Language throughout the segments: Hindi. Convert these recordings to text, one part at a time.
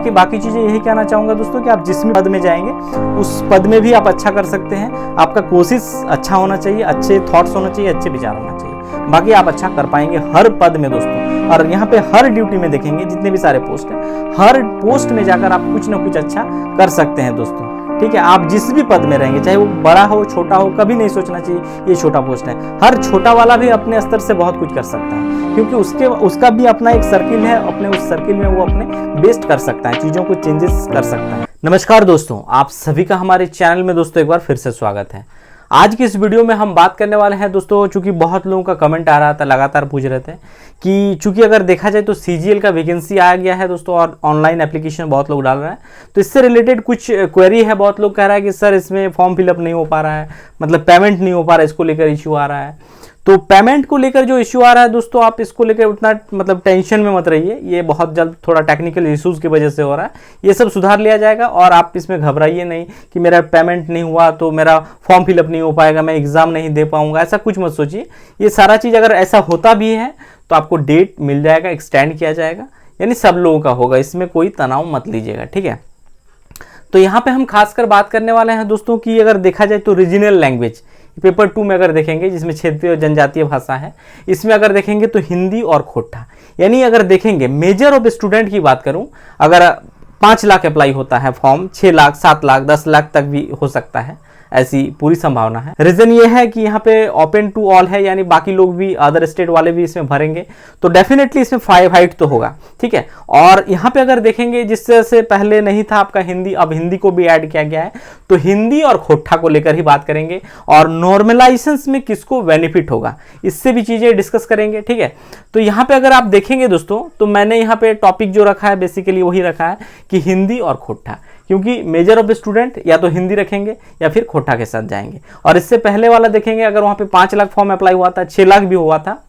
कि बाकी चीज़ें यही कहना चाहूँगा दोस्तों कि आप जिस भी पद में जाएंगे उस पद में भी आप अच्छा कर सकते हैं। आपका कोशिश अच्छा होना चाहिए, अच्छे थॉट्स होना चाहिए, अच्छे विचार होना चाहिए, बाकी आप अच्छा कर पाएंगे हर पद में दोस्तों। और यहाँ पे हर ड्यूटी में देखेंगे जितने भी सारे पोस्ट हैं, हर पोस्ट में जाकर आप कुछ ना कुछ अच्छा कर सकते हैं दोस्तों। ठीक है, आप जिस भी पद में रहेंगे, चाहे वो बड़ा हो छोटा हो, कभी नहीं सोचना चाहिए ये छोटा पोस्ट है। हर छोटा वाला भी अपने स्तर से बहुत कुछ कर सकता है, क्योंकि उसका भी अपना एक सर्किल है, अपने उस सर्किल में वो अपने बेस्ट कर सकता है, चीज़ों को चेंजेस कर सकता है। नमस्कार दोस्तों, आप सभी का हमारे चैनल में दोस्तों एक बार फिर से स्वागत है। आज की इस वीडियो में हम बात करने वाले हैं दोस्तों, चूंकि बहुत लोगों का कमेंट आ रहा था, लगातार पूछ रहे थे कि चूंकि अगर देखा जाए तो CGL का वैकेंसी आ गया है दोस्तों और ऑनलाइन एप्लीकेशन बहुत लोग डाल रहे हैं, तो इससे रिलेटेड कुछ क्वेरी है। बहुत लोग कह रहा है कि सर इसमें फॉर्म फिलअप नहीं हो पा रहा है, मतलब पेमेंट नहीं हो पा रहा है, इसको लेकर इश्यू आ रहा है। तो पेमेंट को लेकर जो इश्यू आ रहा है दोस्तों, आप इसको लेकर उतना मतलब टेंशन में मत रहिए, ये बहुत जल्द थोड़ा टेक्निकल इश्यूज़ की वजह से हो रहा है, ये सब सुधार लिया जाएगा। और आप इसमें घबराइए नहीं कि मेरा पेमेंट नहीं हुआ तो मेरा फॉर्म फिलअप नहीं हो पाएगा, मैं एग्ज़ाम नहीं दे पाऊंगा, ऐसा कुछ मत सोचिए। ये सारा चीज़ अगर ऐसा होता भी है तो आपको डेट मिल जाएगा, एक्सटेंड किया जाएगा, यानी सब लोगों का होगा, इसमें कोई तनाव मत लीजिएगा। ठीक है, तो यहाँ पे हम खासकर बात करने वाले हैं दोस्तों कि अगर देखा जाए तो रीजनल लैंग्वेज पेपर 2 में अगर देखेंगे, जिसमें क्षेत्रीय और जनजातीय भाषा है, इसमें अगर देखेंगे तो हिंदी और खोटा, यानी अगर देखेंगे मेजर ऑफ स्टूडेंट की बात करूं, अगर 5 लाख अप्लाई होता है फॉर्म, 6 लाख 7 लाख 10 लाख तक भी हो सकता है, ऐसी पूरी संभावना है। रीजन ये है कि यहाँ पे ओपन टू ऑल है, यानी बाकी लोग भी, अदर स्टेट वाले भी इसमें भरेंगे, तो डेफिनेटली इसमें 5 हाइट तो होगा। ठीक है, और यहाँ पे अगर देखेंगे जिससे से पहले नहीं था आपका हिंदी, अब हिंदी को भी ऐड किया गया है, तो हिंदी और खोटा को लेकर ही बात करेंगे। और नॉर्मलाइजेशंस में किसको बेनिफिट होगा, इससे भी चीजें डिस्कस करेंगे। ठीक है, तो यहाँ पे अगर आप देखेंगे दोस्तों, तो मैंने यहाँ पे टॉपिक जो रखा है बेसिकली वही रखा है कि हिंदी और खोटा, क्योंकि मेजर ऑफ द स्टूडेंट या तो हिंदी रखेंगे या फिर खोटा के साथ जाएंगे। और इससे पहले वाला देखेंगे, अगर वहां पे 5 लाख फॉर्म अप्लाई हुआ था, 6 लाख भी हुआ था,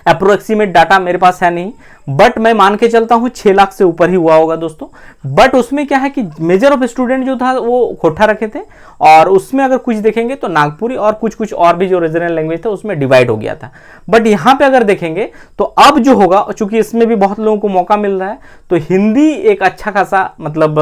अप्रोक्सीमेट डाटा मेरे पास है नहीं, बट मैं मान के चलता हूं 6 लाख से ऊपर ही हुआ होगा दोस्तों। बट उसमें क्या है कि मेजर ऑफ स्टूडेंट जो था वो खोटा रखे थे, और उसमें अगर कुछ देखेंगे तो नागपुरी और कुछ और भी जो रीजनल लैंग्वेज था उसमें डिवाइड हो गया था। बट यहाँ पे अगर देखेंगे तो अब जो होगा, चूंकि इसमें भी बहुत लोगों को मौका मिल रहा है, तो हिंदी एक अच्छा खासा मतलब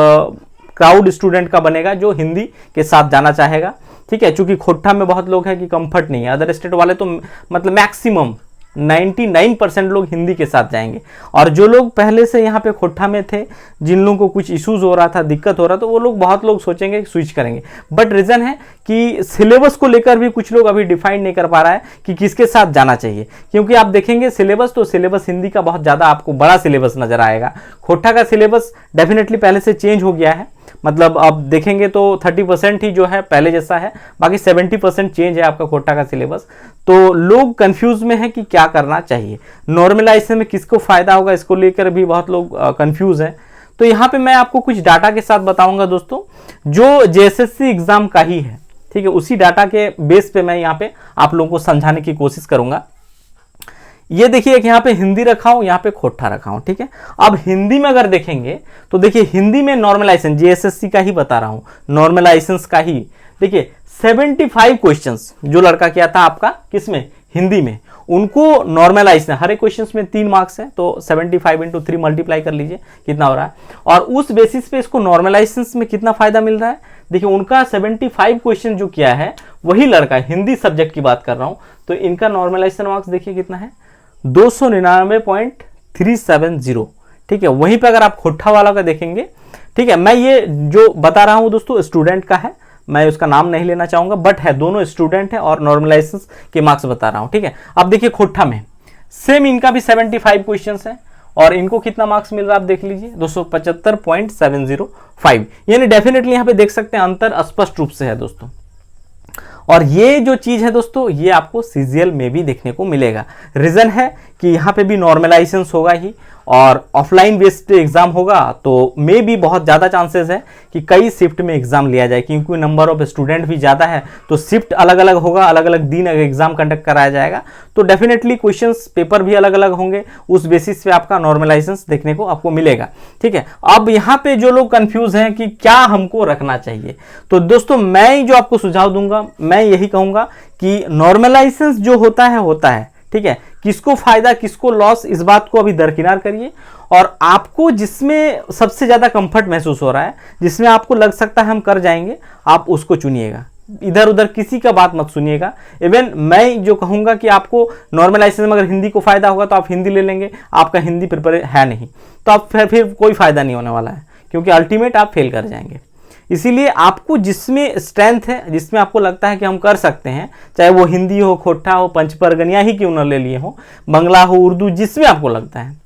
क्राउड स्टूडेंट का बनेगा जो हिंदी के साथ जाना चाहेगा। ठीक है, चूंकि खोटा में बहुत लोग हैं कि कंफर्ट नहीं है, अदर स्टेट वाले तो मतलब मैक्सिमम 99% लोग हिंदी के साथ जाएंगे। और जो लोग पहले से यहाँ पे खोटा में थे, जिन लोगों को कुछ इश्यूज हो रहा था, दिक्कत हो रहा था, तो वो लोग, बहुत लोग सोचेंगे कि स्विच करेंगे। बट रीजन है कि सिलेबस को लेकर भी कुछ लोग अभी डिफाइन नहीं कर पा रहा है कि किसके साथ जाना चाहिए, क्योंकि आप देखेंगे सिलेबस, तो सिलेबस हिंदी का बहुत ज़्यादा आपको बड़ा सिलेबस नजर आएगा। खोटा का सिलेबस डेफिनेटली पहले से चेंज हो गया है, मतलब अब देखेंगे तो 30% ही जो है पहले जैसा है, बाकी 70% चेंज है आपका खोटा का सिलेबस। तो लोग कंफ्यूज में है कि क्या करना चाहिए, नॉर्मलाइजेशन में किसको फायदा होगा, इसको लेकर भी बहुत लोग कंफ्यूज हैं। तो यहाँ पे मैं आपको कुछ डाटा के साथ बताऊंगा दोस्तों, जो JSSC एग्जाम का ही है। ठीक है, उसी डाटा के बेस पे मैं यहाँ पे आप लोगों को समझाने की कोशिश करूंगा। ये देखिए कि यहाँ पे हिंदी रखा हूं, यहाँ पे खोटा रखा हूं। ठीक है, अब हिंदी में अगर देखेंगे तो देखिए हिंदी में नॉर्मलाइजेशन, JSSC का ही बता रहा हूं, नॉर्मलाइजेशन का ही देखिए 75 क्वेश्चंस जो लड़का किया था आपका किसमें, हिंदी में, उनको नॉर्मलाइजेशन, हर एक क्वेश्चन में 3 मार्क्स है, तो 75 × 3 मल्टीप्लाई कर लीजिए कितना हो रहा है। और उस बेसिस पे इसको नॉर्मलाइजेशन में कितना फायदा मिल रहा है, देखिए उनका 75 क्वेश्चन जो किया है वही लड़का, हिंदी सब्जेक्ट की बात कर रहा हूं, तो इनका नॉर्मलाइजेशन मार्क्स देखिए कितना है, 299.370। ठीक है, वहीं पे अगर आप खोटा वाला का देखेंगे, ठीक है, मैं ये जो बता रहा हूं दोस्तों स्टूडेंट का है, मैं उसका नाम नहीं लेना चाहूंगा, बट है, दोनों स्टूडेंट है और नॉर्मलाइजेशन के मार्क्स बता रहा हूं। ठीक है, अब देखिए खोटा में सेम इनका भी 75 क्वेश्चंस है, और इनको कितना मार्क्स मिल रहा है आप देख लीजिए, 275.705, यानी डेफिनेटली यहां पे देख सकते हैं अंतर स्पष्ट रूप से है दोस्तों। और ये जो चीज है दोस्तों, ये आपको CGL में भी देखने को मिलेगा। रीजन है कि यहाँ पे भी नॉर्मलाइजेशन होगा ही, और ऑफलाइन बेस्ड एग्जाम होगा, तो मे भी बहुत ज़्यादा चांसेस है कि कई शिफ्ट में एग्जाम लिया जाए, क्योंकि नंबर ऑफ स्टूडेंट भी ज़्यादा है, तो शिफ्ट अलग अलग होगा, अलग अलग दिन एग्जाम कंडक्ट कराया जाएगा, तो डेफिनेटली क्वेश्चंस पेपर भी अलग अलग होंगे, उस बेसिस पे आपका नॉर्मलाइजेशन देखने को आपको मिलेगा। ठीक है, अब यहाँ पे जो लोग कंफ्यूज हैं कि क्या हमको रखना चाहिए, तो दोस्तों मैं जो आपको सुझाव दूंगा, मैं यही कहूँगा कि नॉर्मलाइजेशन जो होता है, ठीक है, किसको फायदा किसको लॉस, इस बात को अभी दरकिनार करिए और आपको जिसमें सबसे ज़्यादा कंफर्ट महसूस हो रहा है, जिसमें आपको लग सकता है हम कर जाएंगे, आप उसको चुनिएगा। इधर उधर किसी का बात मत सुनिएगा। इवन मैं जो कहूँगा कि आपको नॉर्मलाइजेशन में अगर हिंदी को फायदा होगा तो आप हिंदी ले लेंगे, आपका हिंदी प्रिपेयर है नहीं तो आप फिर कोई फायदा नहीं होने वाला है, क्योंकि अल्टीमेट आप फेल कर जाएंगे। इसीलिए आपको जिसमें स्ट्रेंथ है, जिसमें आपको लगता है कि हम कर सकते हैं, चाहे वो हिंदी हो, खोटा हो, पंचपरगनिया ही क्यों न ले लिए हो, बांग्ला हो, उर्दू, जिसमें आपको लगता है,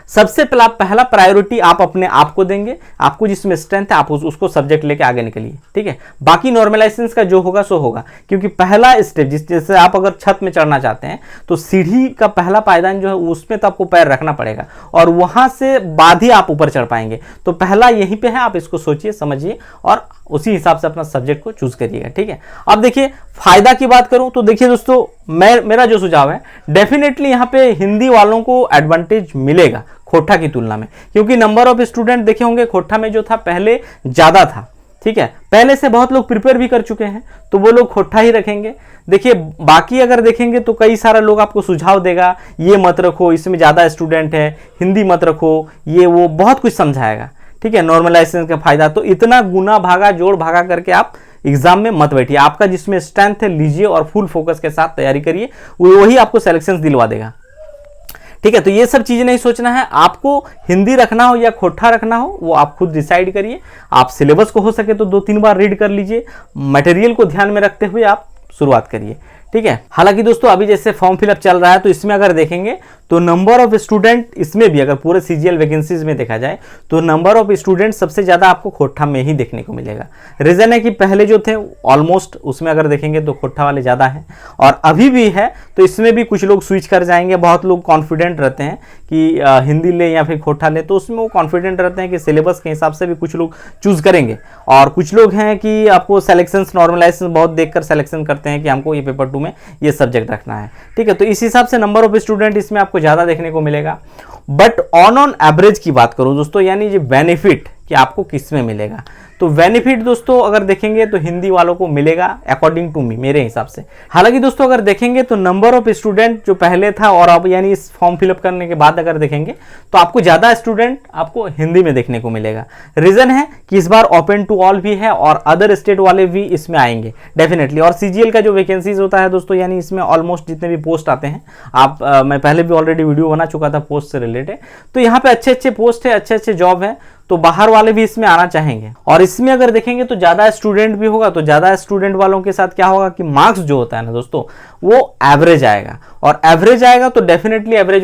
सबसे पहला प्रायोरिटी आप अपने आप को देंगे। आपको जिसमें स्ट्रेंथ है आप उसको सब्जेक्ट लेके आगे निकलिए, ठीक है। बाकी नॉर्मलाइजेशन का जो होगा सो होगा, क्योंकि पहला स्टेप जैसे आप अगर छत में चढ़ना चाहते हैं तो सीढ़ी का पहला पायदान जो है उसमें तो आपको पैर रखना पड़ेगा और वहां से बाद ही आप ऊपर चढ़ पाएंगे। तो पहला यहीं पे है, आप इसको सोचिए, समझिए और उसी हिसाब से अपना सब्जेक्ट को चूज करिएगा, ठीक है। अब देखिए फायदा की बात करूं तो देखिए दोस्तों, मेरा जो सुझाव है, डेफिनेटली यहाँ पे हिंदी वालों को एडवांटेज मिलेगा खोटा की तुलना में, क्योंकि नंबर ऑफ स्टूडेंट देखे होंगे खोटा में जो था पहले ज्यादा था, ठीक है। पहले से बहुत लोग प्रिपेयर भी कर चुके हैं तो वो लोग खोटा ही रखेंगे। देखिए बाकी अगर देखेंगे तो कई सारा लोग आपको सुझाव देगा, ये मत रखो, इसमें ज्यादा स्टूडेंट है, हिंदी मत रखो, ये वो बहुत कुछ समझाएगा, ठीक है। नॉर्मलाइजेशन का फायदा, तो इतना गुना भागा जोड़ भागा करके आप एग्जाम में मत बैठिए। आपका जिसमें स्ट्रेंथ है लीजिए और फुल फोकस के साथ तैयारी करिए, वही आपको सिलेक्शन दिलवा देगा, ठीक है। तो ये सब चीजें नहीं सोचना है, आपको हिंदी रखना हो या खोटा रखना हो वो आप खुद डिसाइड करिए। आप सिलेबस को हो सके तो 2-3 बार रीड कर लीजिए, मटेरियल को ध्यान में रखते हुए आप शुरुआत करिए, ठीक है। हालांकि दोस्तों अभी जैसे फॉर्म फिलअप चल रहा है तो इसमें अगर देखेंगे तो नंबर ऑफ स्टूडेंट, इसमें भी अगर पूरे सीजीएल वैकेंसीज में देखा जाए तो नंबर ऑफ स्टूडेंट सबसे ज्यादा आपको खोटा में ही देखने को मिलेगा। रीजन है कि पहले जो थे ऑलमोस्ट उसमें अगर देखेंगे तो खोटा वाले ज्यादा हैं और अभी भी है, तो इसमें भी कुछ लोग स्विच कर जाएंगे। बहुत लोग कॉन्फिडेंट रहते हैं कि हिंदी ले या फिर खोटा ले, तो उसमें वो कॉन्फिडेंट रहते हैं कि सिलेबस के हिसाब से भी कुछ लोग चूज करेंगे। और कुछ लोग हैं कि आपको सिलेक्शन नॉर्मलाइजेशन बहुत देखकर सिलेक्शन करते हैं कि हमको ये पेपर 2 में ये सब्जेक्ट रखना है, ठीक है। तो इस हिसाब से नंबर ऑफ स्टूडेंट इसमें आपको ज्यादा देखने को मिलेगा। बट ऑन एवरेज की बात करूं दोस्तों, यानी ये बेनिफिट कि आपको किस में मिलेगा, तो बेनिफिट दोस्तों अगर देखेंगे तो हिंदी वालों को मिलेगा अकॉर्डिंग टू मी, मेरे हिसाब से। हालांकि दोस्तों अगर देखेंगे तो नंबर ऑफ स्टूडेंट जो पहले था और अब यानी इस फॉर्म फिलअप करने के बाद अगर देखेंगे तो आपको ज्यादा स्टूडेंट आपको हिंदी में देखने को मिलेगा। रीजन है कि इस बार ओपन टू ऑल भी है और अदर स्टेट वाले भी इसमें आएंगे डेफिनेटली। और सीजीएल का जो वैकेंसीज होता है दोस्तों, यानी इसमें ऑलमोस्ट जितने भी पोस्ट आते हैं, मैं पहले भी ऑलरेडी वीडियो बना चुका था पोस्ट से रिलेटेड, तो यहाँ पे अच्छे अच्छे पोस्ट है, अच्छे अच्छे जॉब है, तो बाहर वाले भी इसमें आना चाहेंगे। और इसमें अगर देखेंगे तो ज्यादा स्टूडेंट भी होगा, तो ज्यादा स्टूडेंट वालों के साथ क्या होगा कि मार्क्स जो होता है ना दोस्तों वो एवरेज आएगा, और एवरेज आएगा तो डेफिनेटली एवरेज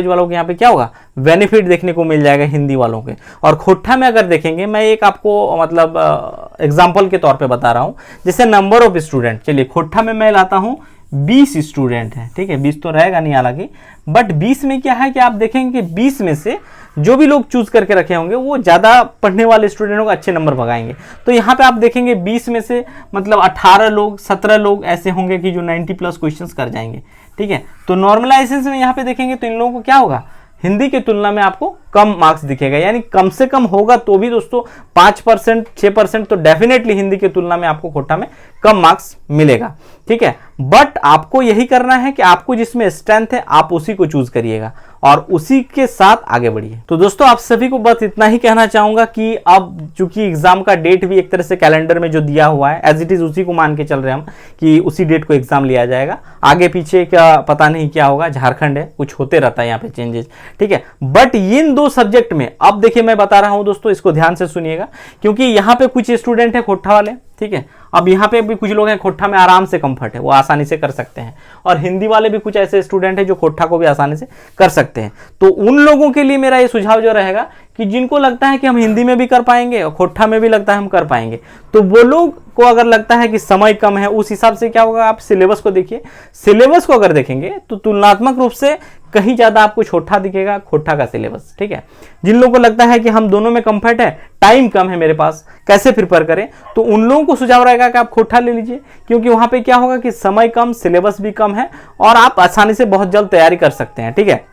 वालों के यहाँ पे क्या होगा, बेनिफिट देखने को मिल जाएगा हिंदी वालों के। और खोटा में अगर देखेंगे, मैं एक आपको मतलब एग्जाम्पल के तौर पर बता रहा हूँ, जैसे नंबर ऑफ स्टूडेंट, चलिए खोटा में मैं लाता हूँ 20 स्टूडेंट है, ठीक है, 20 तो रहेगा नहीं हालांकि, बट 20 में क्या है कि आप देखेंगे 20 में से जो भी लोग चूज करके रखे होंगे वो ज्यादा पढ़ने वाले स्टूडेंटों को अच्छे नंबर भगाएंगे। तो यहाँ पे आप देखेंगे 20 में से मतलब 18 लोग 17 लोग ऐसे होंगे कि जो 90+ क्वेश्चंस कर जाएंगे, ठीक है। तो नॉर्मलाइजेशन में यहाँ पे देखेंगे तो इन लोगों को क्या होगा, हिंदी की तुलना में आपको कम मार्क्स दिखेगा, यानी कम से कम होगा तो भी दोस्तों 5% 6%, तो डेफिनेटली हिंदी की तुलना में आपको कोटा में कम मार्क्स मिलेगा, ठीक है। बट आपको यही करना है कि आपको जिसमें स्ट्रेंथ है आप उसी को चूज करिएगा और उसी के साथ आगे बढ़िए। तो दोस्तों आप सभी को बस इतना ही कहना चाहूंगा कि अब चूंकि एग्जाम का डेट भी एक तरह से कैलेंडर में जो दिया हुआ है एज इट इज उसी को मान के चल रहे हैं हम कि उसी डेट को एग्जाम लिया जाएगा। आगे पीछे क्या पता नहीं क्या होगा, झारखंड है, कुछ होते रहता है यहाँ पे चेंजेस, ठीक है। बट इन 2 सब्जेक्ट में अब देखिए मैं बता रहा हूं दोस्तों, इसको ध्यान से सुनिएगा, क्योंकि यहाँ पे कुछ स्टूडेंट है खोटा वाले, ठीक है। अब यहाँ पे भी कुछ लोग हैं खोटा में आराम से कंफर्ट है, वो आसानी से कर सकते हैं, और हिंदी वाले भी कुछ ऐसे स्टूडेंट हैं जो खोटा को भी आसानी से कर सकते हैं। तो उन लोगों के लिए मेरा ये सुझाव जो रहेगा कि जिनको लगता है कि हम हिंदी में भी कर पाएंगे और खोटा में भी लगता है हम कर पाएंगे, तो वो लोग को अगर लगता है कि समय कम है, उस हिसाब से क्या होगा, आप सिलेबस को देखिए। सिलेबस को अगर देखेंगे तो तुलनात्मक रूप से कहीं ज्यादा आपको छोटा दिखेगा खोटा का सिलेबस, ठीक है। जिन लोगों को लगता है कि हम दोनों में कंफर्ट है, टाइम कम है मेरे पास, कैसे प्रिपेयर करें, तो उन लोगों को सुझाव रहेगा कि आप खोटा ले लीजिए, क्योंकि वहां पे क्या होगा कि समय कम, सिलेबस भी कम है और आप आसानी से बहुत जल्द तैयारी कर सकते हैं, ठीक है।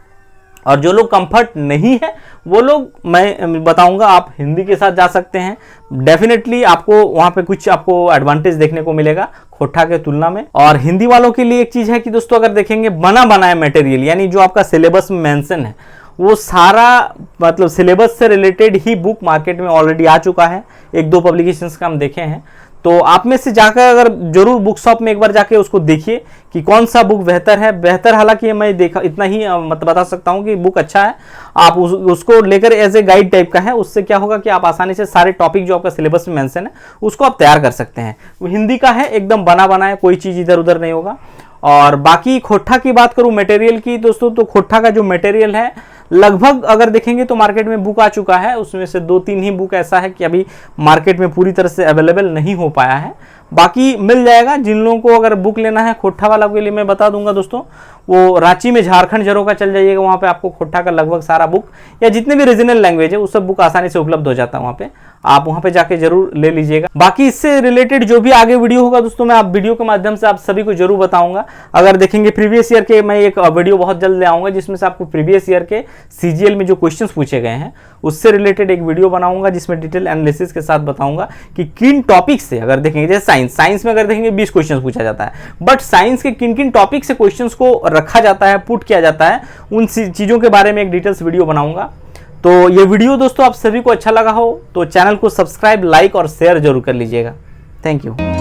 और जो लोग कंफर्ट नहीं है वो लोग, मैं बताऊंगा, आप हिंदी के साथ जा सकते हैं। डेफिनेटली आपको वहाँ पे कुछ आपको एडवांटेज देखने को मिलेगा खोटा के तुलना में। और हिंदी वालों के लिए एक चीज़ है कि दोस्तों अगर देखेंगे बना बनाया मटेरियल, यानी जो आपका सिलेबस में मेंशन है वो सारा मतलब सिलेबस से रिलेटेड ही बुक मार्केट में ऑलरेडी आ चुका है। एक दो पब्लिकेशंस का हम देखे हैं, तो आप में से जाकर अगर जरूर बुक शॉप में एक बार जाके उसको देखिए कि कौन सा बुक बेहतर है। बेहतर हालांकि मैं देखा इतना ही मतलब बता सकता हूं कि बुक अच्छा है, आप उसको लेकर एज ए गाइड टाइप का है। उससे क्या होगा कि आप आसानी से सारे टॉपिक जो आपका सिलेबस में मेंशन है उसको आप तैयार कर सकते हैं। हिंदी का है, एकदम बना बनाया, कोई चीज़ इधर उधर नहीं होगा। और बाकी खोटा की बात करूं मटेरियल की दोस्तों, तो खोटा का जो मटेरियल है लगभग अगर देखेंगे तो मार्केट में बुक आ चुका है, उसमें से 2-3 ही बुक ऐसा है कि अभी मार्केट में पूरी तरह से अवेलेबल नहीं हो पाया है। बाकी मिल जाएगा। जिन लोगों को अगर बुक लेना है खोटा वाला के लिए मैं बता दूंगा दोस्तों, वो रांची में झारखंड झरोका चल जाइएगा, वहाँ पे आपको खोटा का लगभग सारा बुक या जितने भी रीजनल लैंग्वेज है उस सब बुक आसानी से उपलब्ध हो जाता है वहाँ पे। आप वहाँ पे जाके जरूर ले लीजिएगा। बाकी इससे रिलेटेड जो भी आगे वीडियो होगा दोस्तों, मैं आप वीडियो के माध्यम से आप सभी को जरूर बताऊंगा। अगर देखेंगे प्रीवियस ईयर के, मैं एक वीडियो बहुत जल्द ले आऊंगा जिसमें से आपको प्रीवियस ईयर के सीजीएल में जो क्वेश्चंस पूछे गए हैं उससे रिलेटेड एक वीडियो बनाऊंगा जिसमें डिटेल एनालिसिस के साथ बताऊंगा कि किन टॉपिक से, अगर देखेंगे जैसे साइंस में अगर देखेंगे 20 क्वेश्चन पूछा जाता है, बट साइंस के किन किन टॉपिक से क्वेश्चंस को रखा जाता है, पुट किया जाता है, उन चीज़ों के बारे में एक डिटेल्स वीडियो बनाऊंगा। तो ये वीडियो दोस्तों आप सभी को अच्छा लगा हो तो चैनल को सब्सक्राइब, लाइक और शेयर जरूर कर लीजिएगा। Thank you.